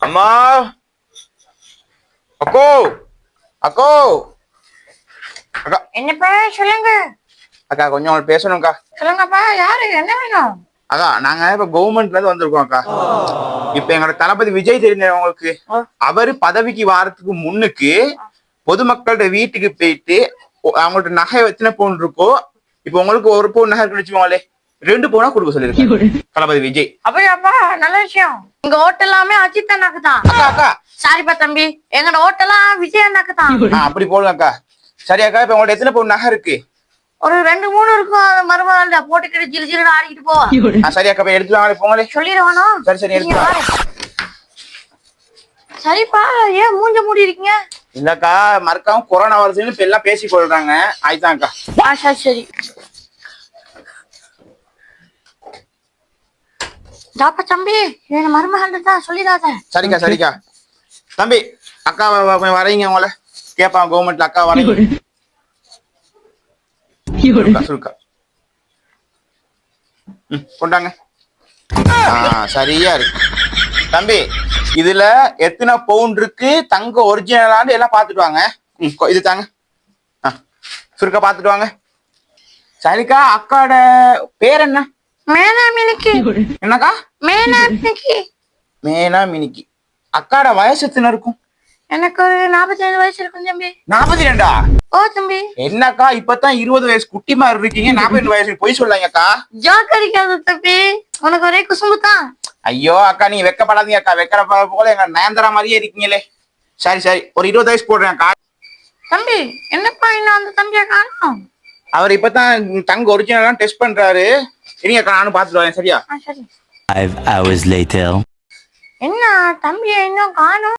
அம்மா அக்கோ அக்கோ அக்கா. என்னப்பா சொல்லுங்க. அக்கா கொஞ்சம் உங்களுக்கு பேசணும்க்கா. சொல்லுங்கப்பா, யாரு, என்ன வேணும்? அக்கா நாங்க இப்ப கவர்மெண்ட்ல இருந்து வந்திருக்கோம் அக்கா. இப்ப எங்களோட தளபதி விஜய் தெரிஞ்ச உங்களுக்கு, அவரு பதவிக்கு வாரத்துக்கு முன்னுக்கு பொதுமக்களோட வீட்டுக்கு போயிட்டு அவங்கள்ட்ட நகை எத்தனை பவுன் இருக்கோ, இப்ப உங்களுக்கு ஒரு பவுன் நகை கிடைச்சுவாங்களே 2 பவுனா கொடுக்க சொல்லிருக்காங்க தளபதி விஜய். அப்படியாப்பா, நல்ல விஷயம். எங்க ஹோட்டல் எல்லாமே அஜித் அண்ணாக்கு தான். அக்கா அக்கா சாரிப்பா தம்பி, எங்களோட ஹோட்டலாம் விஜய் அண்ணாக்கு தான். அப்படி போடுங்க அக்கா. சரி அக்கா, இப்ப உங்கள்ட்ட எத்தனை பவுன் நகை இருக்கு? ஒரு 2-3 இருக்கும். அது மறுபடியும் போட்டுக்கிட்டு ஜிலு ஜிலுன்னு ஆடிக்கிட்டு போவா. சரி அக்கா, போய் எடுத்துட்டு வாங்க போங்களே. சொல்லிடுவானோ? சரி சரி எடுத்து வாங்க. சரிப்பா, ஏன் மூஞ்ச மூடி இருக்கீங்க? இல்லக்கா, மறக்காம கொரோனா வருதுன்னு இப்ப எல்லாம் பேசி கொள்றாங்க. ஆயிதான்க்கா. சரி சரி. தாப்பா தம்பி, என் மருமகன் தான், சொல்லிடாத. சரிக்கா சரிக்கா. தம்பி அக்கா வரைங்க, உங்களை கேட்பான் கவர்மெண்ட்ல. அக்கா வரைங்க. சுருக்கா கொண்டாங்க. சரியா இருக்கு தம்பி. இதுல எத்தனை பவுன் இருக்கு, தங்க ஒரிஜினலான்னு எல்லாம் பாத்துட்டு வாங்க. இது தாங்க, சுருக்கா பாத்துட்டு வாங்க. சரிக்கா, அக்காட பேர் என்ன? மேனா மினிக்கி. என்னக்கா? மேனா மினிக்கி. மேனா மினிக்கி. அக்காட வயசு எத்தனை இருக்கும்? எனக்கு ஒரு 45 வயசு இருக்கும் தம்பி. 42? ஓ தம்பி. என்னக்கா இப்பதான் 20 வயசு குட்டி மாதிரி இருக்கீங்க, 42 வயசு பொய் சொல்லாங்க அக்கா. ஜோக் அடிக்காத தம்பி, உனக்கு ஒரே குசும்பு தான். ஐயோ அக்கா, நீங்க வெக்கப்படாதீங்க அக்கா. வெக்கற போல எங்க நயன்தாரா மாதிரியே இருக்கீங்களே. சரி சரி, ஒரு 20 வயசு போடுறேன் அக்கா. தம்பி என்னப்பா இன்னும் அந்த தம்பியை காணோம்? அவர் இப்பதான் தங்க ஒரிஜினல் டெஸ்ட் பண்றாரு. சரிங்க அக்கா, நானும் பாத்துட்டு வரேன். சரியா? சரி. 5 hours later. என்ன தம்பியை இன்னும் காணோம்?